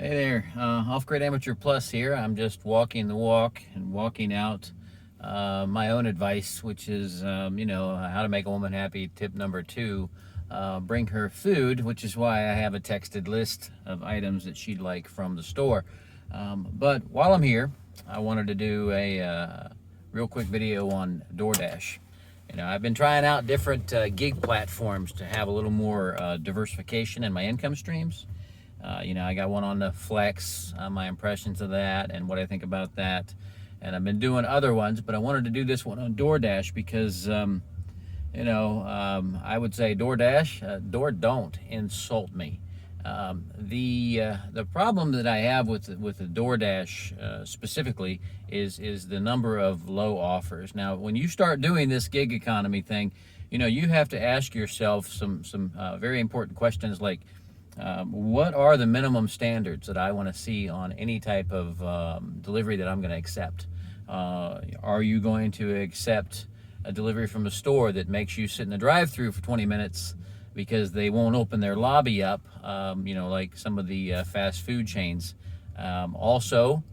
Hey there, Off Grid Amateur Plus here. I'm just walking the walk and walking out my own advice, which is, how to make a woman happy. Tip number 2, bring her food, which is why I have a texted list of items that she'd like from the store. But while I'm here, I wanted to do a real quick video on DoorDash. I've been trying out different gig platforms to have a little more diversification in my income streams. I got one on the Flex, my impressions of that and what I think about that. And I've been doing other ones, but I wanted to do this one on DoorDash because, I would say DoorDash, don't insult me. The problem that I have with the DoorDash specifically is the number of low offers. Now, when you start doing this gig economy thing, you have to ask yourself some very important questions like, what are the minimum standards that I want to see on any type of delivery that I'm going to accept? Are you going to accept a delivery from a store that makes you sit in the drive-thru for 20 minutes because they won't open their lobby up, like some of the fast food chains? Also,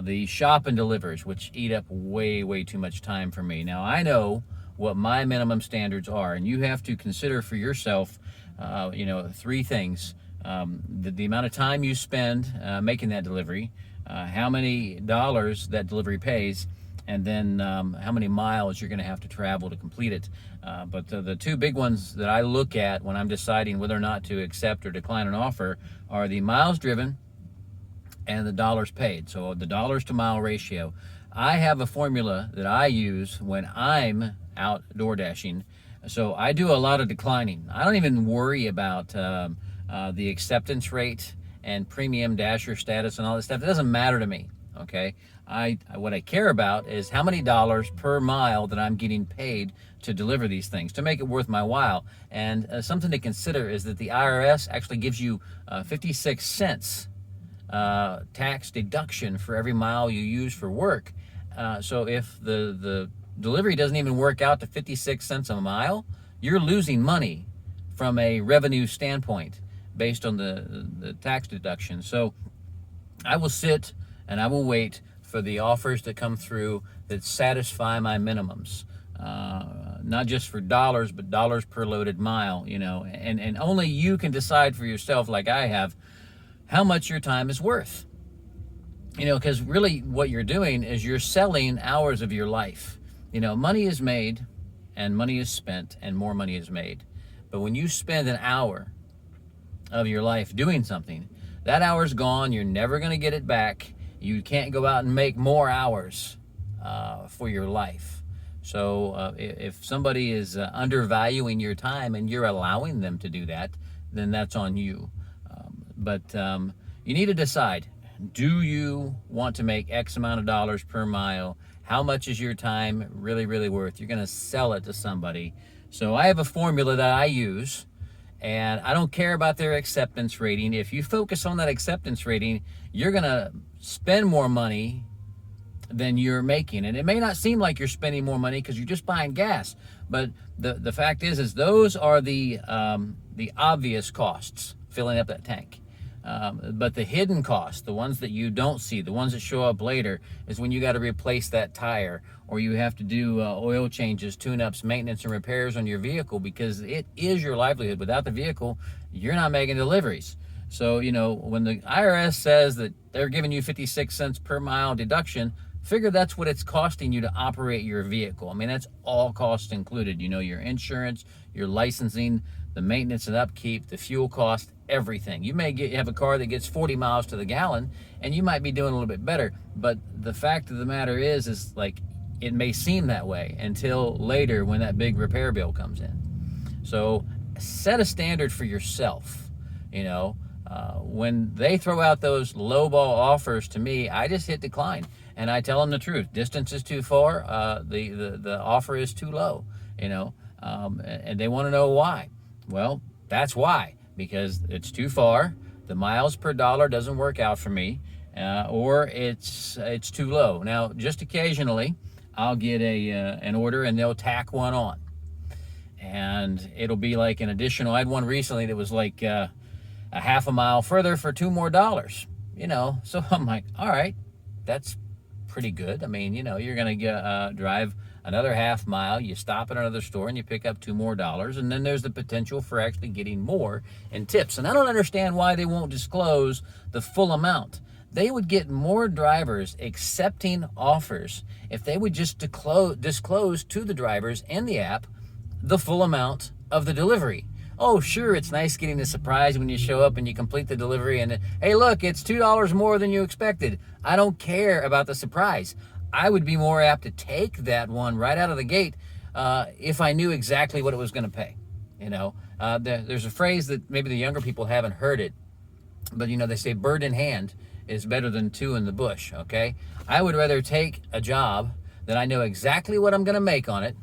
the shop and delivers, which eat up way too much time for me. Now, I know what my minimum standards are, and you have to consider for yourself 3 things. The amount of time you spend making that delivery, how many dollars that delivery pays, and then how many miles you're going to have to travel to complete it. But the 2 big ones that I look at when I'm deciding whether or not to accept or decline an offer are the miles driven and the dollars paid. So the dollars to mile ratio. I have a formula that I use when I'm out DoorDashing. So I do a lot of declining. I don't even worry about the acceptance rate and premium dasher status and all that stuff. It doesn't matter to me, okay? What I care about is how many dollars per mile that I'm getting paid to deliver these things, to make it worth my while. And something to consider is that the IRS actually gives you 56 cents tax deduction for every mile you use for work. So if the delivery doesn't even work out to 56 cents a mile, you're losing money from a revenue standpoint based on the tax deduction. So I will sit and I will wait for the offers to come through that satisfy my minimums, not just for dollars, but dollars per loaded mile, and only you can decide for yourself, like I have, how much your time is worth. Because really what you're doing is you're selling hours of your life. Money is made and money is spent and more money is made. But when you spend an hour of your life doing something, that hour's gone. You're never going to get it back. You can't go out and make more hours for your life. So if somebody is undervaluing your time and you're allowing them to do that, then that's on you. But you need to decide, do you want to make X amount of dollars per mile? How much is your time really worth? You're going to sell it to somebody. So I have a formula that I use, and I don't care about their acceptance rating. If you focus on that acceptance rating, you're going to spend more money than you're making. And it may not seem like you're spending more money because you're just buying gas. But the fact is those are the obvious costs, filling up that tank. But the hidden costs, the ones that you don't see, the ones that show up later, is when you got to replace that tire, or you have to do oil changes, tune-ups, maintenance, and repairs on your vehicle, because it is your livelihood. Without the vehicle, you're not making deliveries. So, when the IRS says that they're giving you 56 cents per mile deduction, figure that's what it's costing you to operate your vehicle. I mean, that's all costs included. Your insurance, your licensing, the maintenance and upkeep, the fuel cost, everything. You may have a car that gets 40 miles to the gallon, and you might be doing a little bit better. But the fact of the matter is like, it may seem that way until later when that big repair bill comes in. So set a standard for yourself. When they throw out those lowball offers to me, I just hit decline. And I tell them the truth. Distance is too far. The offer is too low, and they want to know why. Well, that's why, because it's too far. The miles per dollar doesn't work out for me, or it's too low. Now, just occasionally, I'll get an order and they'll tack one on, and it'll be like an additional. I had one recently that was like a half a mile further for $2 more. So I'm like, all right, that's pretty good. I mean, you're going to drive another half mile, you stop at another store and you pick up $2 more, and then there's the potential for actually getting more in tips. And I don't understand why they won't disclose the full amount. They would get more drivers accepting offers if they would just disclose to the drivers in the app the full amount of the delivery. Oh, sure, it's nice getting the surprise when you show up and you complete the delivery and, hey, look, it's $2 more than you expected. I don't care about the surprise. I would be more apt to take that one right out of the gate if I knew exactly what it was going to pay. There's a phrase that maybe the younger people haven't heard it, but they say bird in hand is better than two in the bush, okay? I would rather take a job that I know exactly what I'm going to make on it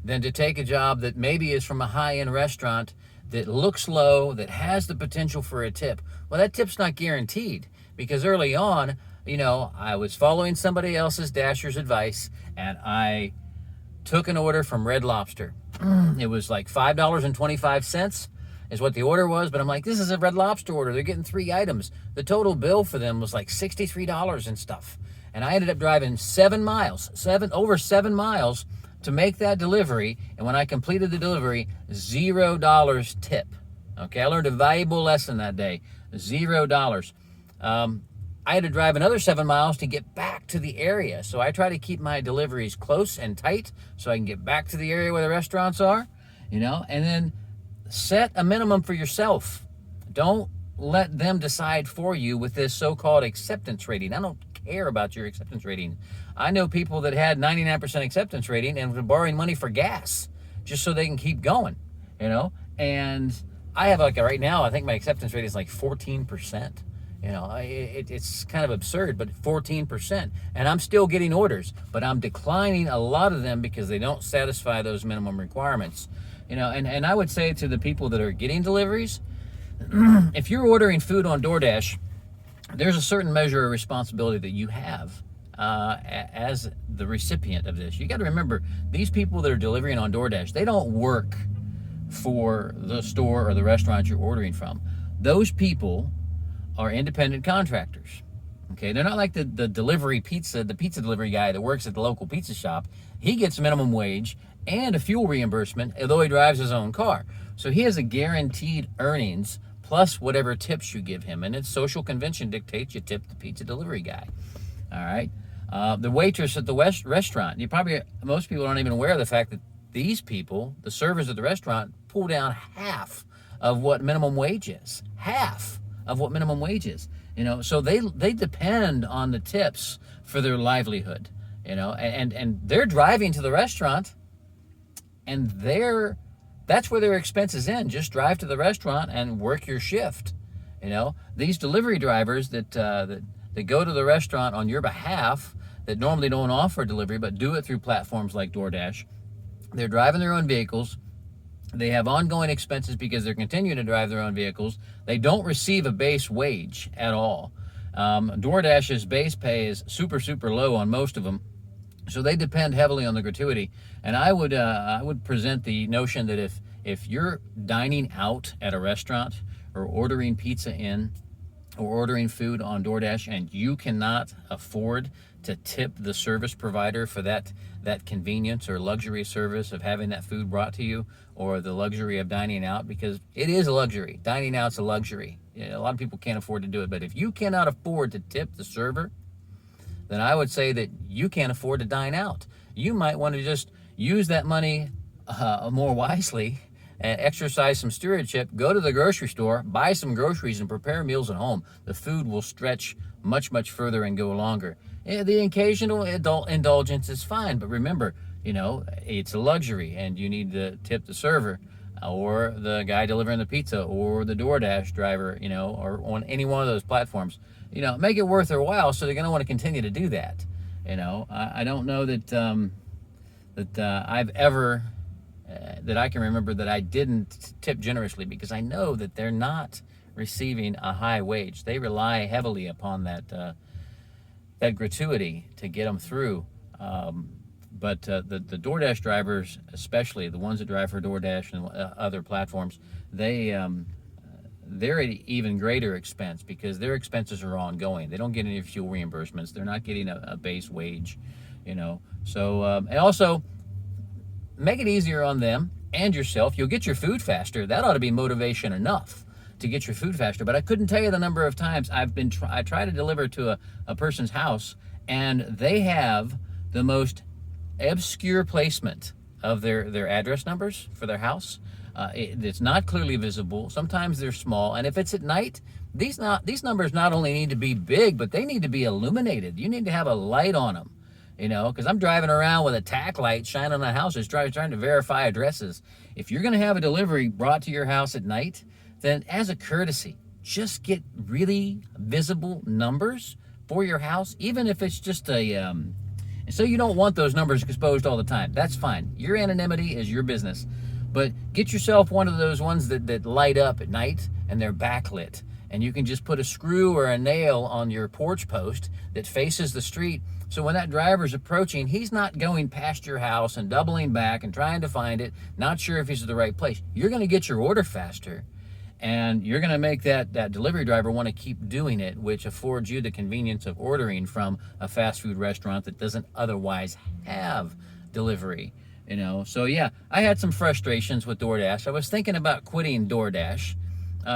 than to take a job that maybe is from a high-end restaurant that looks low, that has the potential for a tip. Well, that tip's not guaranteed, because early on, I was following somebody else's Dasher's advice, and I took an order from Red Lobster. It was like $5.25 is what the order was, but I'm like, this is a Red Lobster order. They're getting 3 items. The total bill for them was like $63 and stuff. And I ended up driving over 7 miles to make that delivery, and when I completed the delivery, $0 tip. Okay, I learned a valuable lesson that day. $0. I had to drive another 7 miles to get back to the area, so I try to keep my deliveries close and tight so I can get back to the area where the restaurants are, and then set a minimum for yourself. Don't let them decide for you with this so-called acceptance rating. I don't care about your acceptance rating. I know people that had 99% acceptance rating and were borrowing money for gas just so they can keep going, and I have right now, I think my acceptance rate is like 14%. It's kind of absurd, but 14%, and I'm still getting orders, but I'm declining a lot of them because they don't satisfy those minimum requirements. And I would say to the people that are getting deliveries, if you're ordering food on DoorDash, there's a certain measure of responsibility that you have as the recipient of this. You got to remember, these people that are delivering on DoorDash, they don't work for the store or the restaurant you're ordering from. Those people are independent contractors. Okay, they're not like the pizza delivery guy that works at the local pizza shop. He gets minimum wage and a fuel reimbursement, although he drives his own car. So he has a guaranteed earnings plus whatever tips you give him. And it's social convention dictates you tip the pizza delivery guy. All right. The waitress at the restaurant, most people aren't even aware of the fact that these people, the servers at the restaurant, pull down half of what minimum wage is. Half of what minimum wage is. So they depend on the tips for their livelihood. And they're driving to the restaurant, and that's where their expenses end. Just drive to the restaurant and work your shift. These delivery drivers that go to the restaurant on your behalf, that normally don't offer delivery but do it through platforms like DoorDash, they're driving their own vehicles. They have ongoing expenses because they're continuing to drive their own vehicles. They don't receive a base wage at all. DoorDash's base pay is super, super low on most of them. So they depend heavily on the gratuity. And I would present the notion that if you're dining out at a restaurant or ordering pizza in or ordering food on DoorDash and you cannot afford to tip the service provider for that convenience or luxury service of having that food brought to you, or the luxury of dining out, because it is a luxury. Dining out's a luxury. A lot of people can't afford to do it. But if you cannot afford to tip the server, then I would say that you can't afford to dine out. You might want to just use that money more wisely and exercise some stewardship. Go to the grocery store, buy some groceries, and prepare meals at home. The food will stretch much, much further and go longer. The occasional adult indulgence is fine, but remember, it's a luxury, and you need to tip the server or the guy delivering the pizza or the DoorDash driver, or on any one of those platforms. Make it worth their while, so they're going to want to continue to do that. I don't know that I've ever, that I can remember, that I didn't tip generously, because I know that they're not receiving a high wage. They rely heavily upon that gratuity to get them through. But the DoorDash drivers, especially the ones that drive for DoorDash and other platforms, they they're at even greater expense because their expenses are ongoing. They don't get any fuel reimbursements. They're not getting a base wage, you know. So, and also make it easier on them and yourself. You'll get your food faster. That ought to be motivation enough to get your food faster. But I couldn't tell you the number of times I try to deliver to a person's house, and they have the most obscure placement of their address numbers for their house. It's not clearly visible. Sometimes they're small, and if it's at night, these numbers not only need to be big, but they need to be illuminated. You need to have a light on them, you know, because I'm driving around with a tack light shining on houses, trying to verify addresses. If you're going to have a delivery brought to your house at night, then as a courtesy, just get really visible numbers for your house, even if it's just a so you don't want those numbers exposed all the time. That's fine. Your anonymity is your business. But get yourself one of those ones that light up at night and they're backlit. And you can just put a screw or a nail on your porch post that faces the street. So when that driver's approaching, he's not going past your house and doubling back and trying to find it, not sure if he's at the right place. You're going to get your order faster. And you're going to make that delivery driver want to keep doing it, which affords you the convenience of ordering from a fast food restaurant that doesn't otherwise have delivery. You know, so yeah, I had some frustrations with DoorDash. I was thinking about quitting DoorDash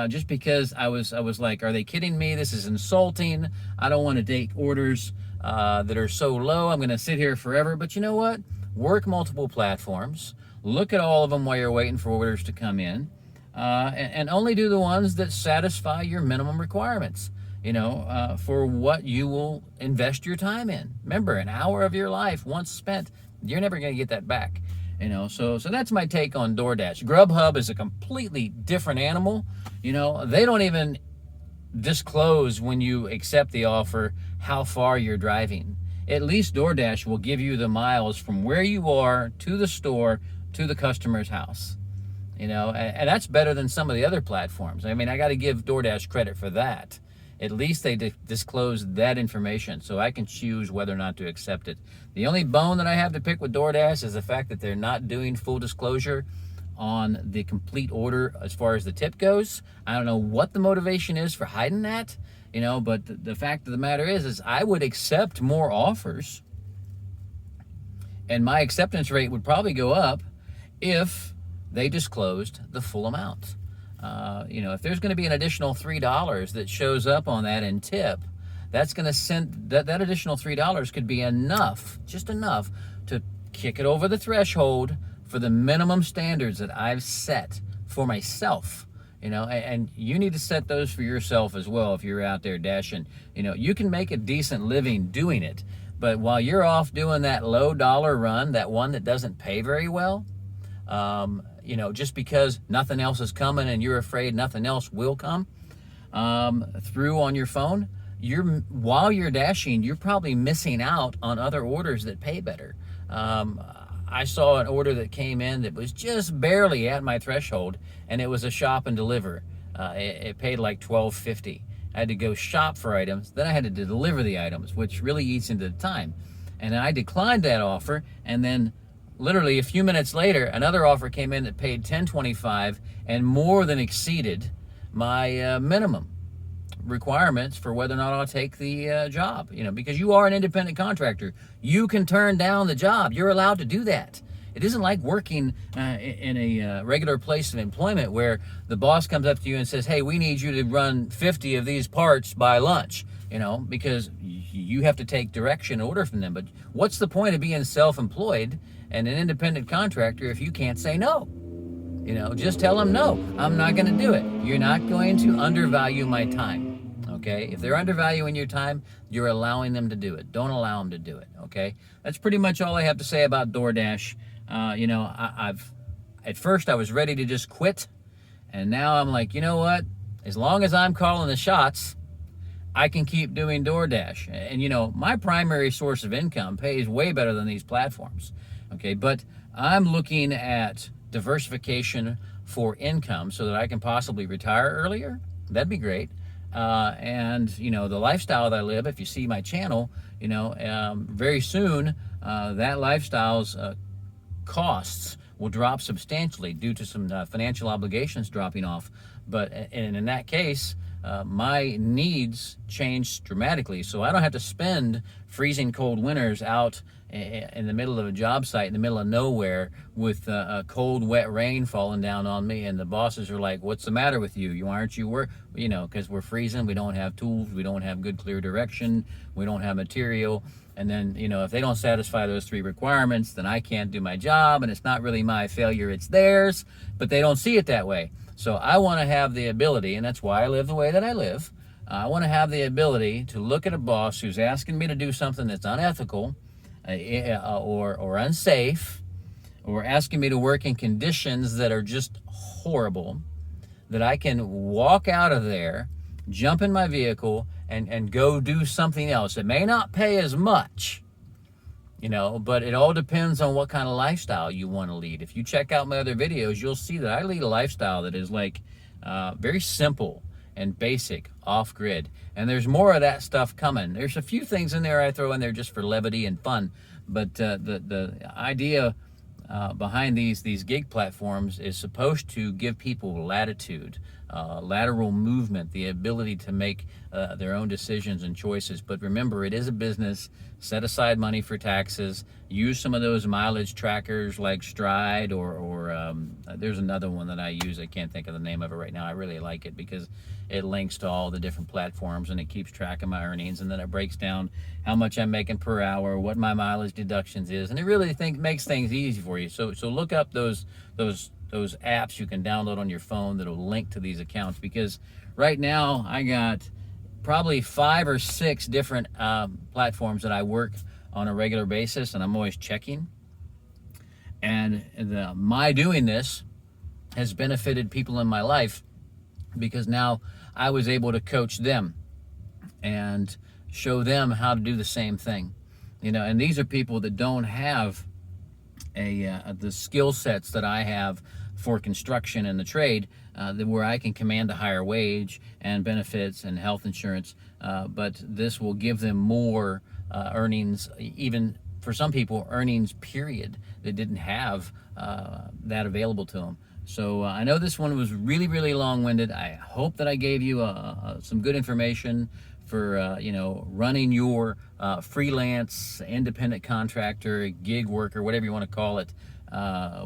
just because I was like, are they kidding me? This is insulting. I don't want to take orders that are so low. I'm going to sit here forever. But you know what? Work multiple platforms. Look at all of them while you're waiting for orders to come in. And only do the ones that satisfy your minimum requirements, you know, for what you will invest your time in. Remember, an hour of your life once spent, you're never going to get that back, you know. So that's my take on DoorDash. Grubhub is a completely different animal. You know, they don't even disclose when you accept the offer how far you're driving. At least DoorDash will give you the miles from where you are to the store to the customer's house. You know, and that's better than some of the other platforms. I mean, I got to give DoorDash credit for that. At least they disclose that information so I can choose whether or not to accept it. The only bone that I have to pick with DoorDash is the fact that they're not doing full disclosure on the complete order as far as the tip goes. I don't know what the motivation is for hiding that, you know, but the fact of the matter is I would accept more offers, and my acceptance rate would probably go up if they disclosed the full amount. You know, if there's going to be an additional $3 that shows up on that in tip, that's going to send that additional $3 could be enough, just enough to kick it over the threshold for the minimum standards that I've set for myself. You know, and you need to set those for yourself as well if you're out there dashing. You know, you can make a decent living doing it, but while you're off doing that low dollar run, that one that doesn't pay very well, you know, just because nothing else is coming and you're afraid nothing else will come through on your phone, while you're dashing, you're probably missing out on other orders that pay better. I saw an order that came in that was just barely at my threshold, and it was a shop and deliver. It paid like $12.50. I had to go shop for items, then I had to deliver the items, which really eats into the time. And I declined that offer, and then literally a few minutes later, another offer came in that paid $10.25 and more than exceeded my minimum requirements for whether or not I'll take the job. You know, because you are an independent contractor, you can turn down the job. You're allowed to do that. It isn't like working in a regular place of employment where the boss comes up to you and says, "Hey, we need you to run 50 of these parts by lunch." You know, because you have to take direction and order from them. But what's the point of being self-employed and an independent contractor if you can't say no? You know, just tell them, no, I'm not going to do it. You're not going to undervalue my time, okay? If they're undervaluing your time, you're allowing them to do it. Don't allow them to do it, okay? That's pretty much all I have to say about DoorDash. You know, at first I was ready to just quit, and now I'm like, you know what? As long as I'm calling the shots, I can keep doing DoorDash. And, you know, my primary source of income pays way better than these platforms, okay? But I'm looking at diversification for income so that I can possibly retire earlier. That'd be great. And, you know, the lifestyle that I live, if you see my channel, you know, very soon that lifestyle's costs will drop substantially due to some financial obligations dropping off. But and in that case, my needs changed dramatically. So I don't have to spend freezing cold winters out in the middle of a job site in the middle of nowhere with a cold, wet rain falling down on me, and the bosses are like, "What's the matter with you? You aren't you work?" You know, because we're freezing. We don't have tools. We don't have good, clear direction. We don't have material. And then, you know, if they don't satisfy those three requirements, then I can't do my job, and it's not really my failure, it's theirs. But they don't see it that way. So I want to have the ability, and that's why I live the way that I live. I want to have the ability to look at a boss who's asking me to do something that's unethical, or unsafe, or asking me to work in conditions that are just horrible, that I can walk out of there, jump in my vehicle, and go do something else. It may not pay as much, you know, but it all depends on what kind of lifestyle you want to lead. If you check out my other videos, you'll see that I lead a lifestyle that is like very simple and basic, off-grid. And there's more of that stuff coming. There's a few things in there I throw in there just for levity and fun, but the idea behind these gig platforms is supposed to give people latitude, lateral movement, the ability to make their own decisions and choices. But remember, it is a business. Set aside money for taxes. Use some of those mileage trackers like Stride, or there's another one that I use. I can't think of the name of it right now. I really like it because it links to all the different platforms and it keeps track of my earnings, and then it breaks down how much I'm making per hour, what my mileage deductions is, and it really makes things easy for you. So look up those apps you can download on your phone that'll link to these accounts, because right now I got probably 5 or 6 different platforms that I work on a regular basis, and I'm always checking. And my doing this has benefited people in my life, because now I was able to coach them and show them how to do the same thing. You know, and these are people that don't have the skill sets that I have for construction and the trade, where I can command a higher wage and benefits and health insurance, but this will give them more earnings, even for some people, earnings period, that didn't have that available to them. So I know this one was really, really long-winded. I hope that I gave you some good information for you know, running your freelance, independent contractor, gig worker, whatever you want to call it,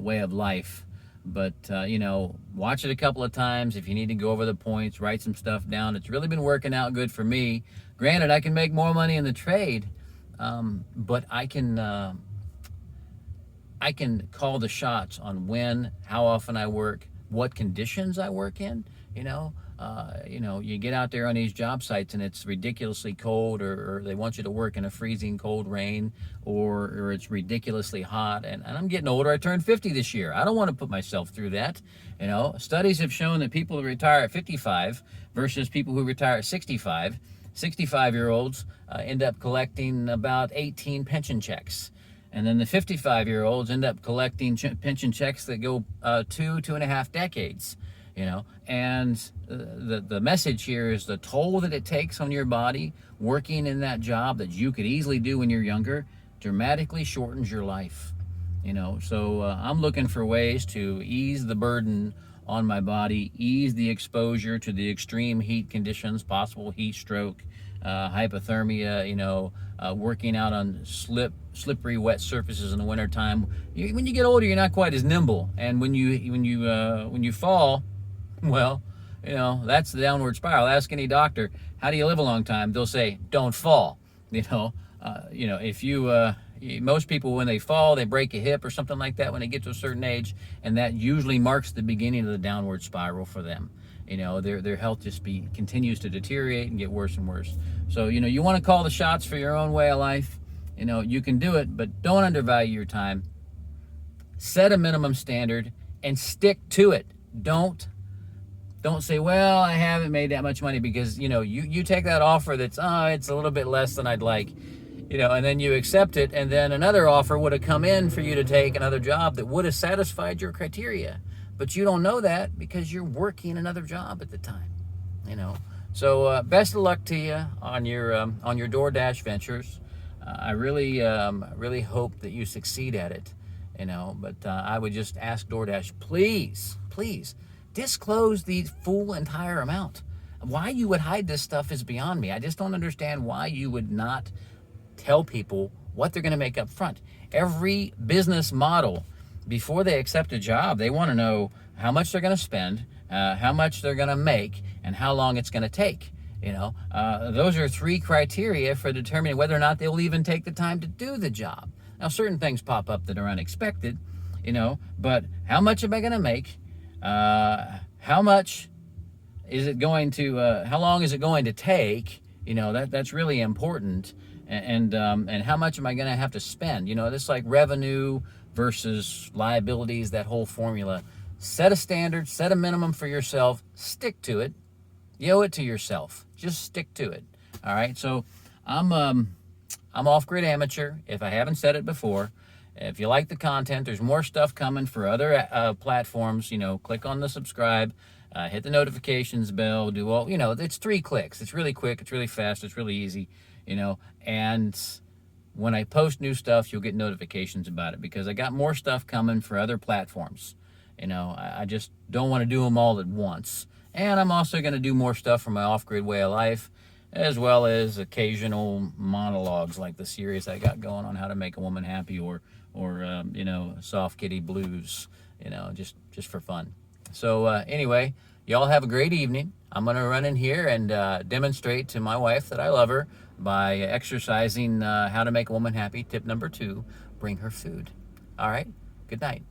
way of life. But you know, watch it a couple of times. If you need to go over the points, write some stuff down. It's really been working out good for me. Granted, I can make more money in the trade, but I can call the shots on when, how often I work, what conditions I work in. You know, you get out there on these job sites and it's ridiculously cold, or they want you to work in a freezing cold rain, or it's ridiculously hot. And I'm getting older. I turned 50 this year. I don't want to put myself through that. You know, studies have shown that people who retire at 55 versus people who retire at 65, 65-year-olds end up collecting about 18 pension checks. And then the 55-year-olds end up collecting pension checks that go 2.5 decades. You know, and the message here is the toll that it takes on your body working in that job that you could easily do when you're younger dramatically shortens your life. You know, so I'm looking for ways to ease the burden on my body, ease the exposure to the extreme heat conditions, possible heat stroke, hypothermia, you know, working out on slippery, wet surfaces in the wintertime. When you get older, you're not quite as nimble, and when you fall, well, you know, that's the downward spiral. Ask any doctor, how do you live a long time? They'll say, don't fall. You know, if most people, when they fall, they break a hip or something like that when they get to a certain age, and that usually marks the beginning of the downward spiral for them. You know, their health just continues to deteriorate and get worse and worse. So, you know, you want to call the shots for your own way of life. You know, you can do it, but don't undervalue your time. Set a minimum standard and stick to it. Don't say, well, I haven't made that much money, because, you know, you take that offer that's, it's a little bit less than I'd like, you know, and then you accept it, and then another offer would have come in for you to take another job that would have satisfied your criteria. But you don't know that because you're working another job at the time, you know. So best of luck to you on your DoorDash ventures. I really hope that you succeed at it, you know. But I would just ask DoorDash, please disclose the full entire amount. Why you would hide this stuff is beyond me. I just don't understand why you would not tell people what they're going to make up front. Every business model, before they accept a job, they want to know how much they're going to spend, how much they're going to make, and how long it's going to take. Those are 3 criteria for determining whether or not they'll even take the time to do the job. Now, certain things pop up that are unexpected, but how much am I going to make? How much is it going to, how long is it going to take? That's really important. And how much am I going to have to spend? This like revenue versus liabilities, that whole formula. Set a standard, set a minimum for yourself, stick to it. You owe it to yourself. Just stick to it. All right. So I'm Off-Grid Amateur. If I haven't said it before, if you like the content, there's more stuff coming for other platforms. Click on the subscribe, hit the notifications bell, do all, it's 3 clicks. It's really quick. It's really fast. It's really easy, and when I post new stuff, you'll get notifications about it because I got more stuff coming for other platforms. I just don't want to do them all at once. And I'm also going to do more stuff for my off-grid way of life, as well as occasional monologues like the series I got going on how to make a woman happy, or soft kitty blues, just for fun. So anyway, y'all have a great evening. I'm going to run in here and demonstrate to my wife that I love her by exercising how to make a woman happy. Tip number 2, bring her food. All right, good night.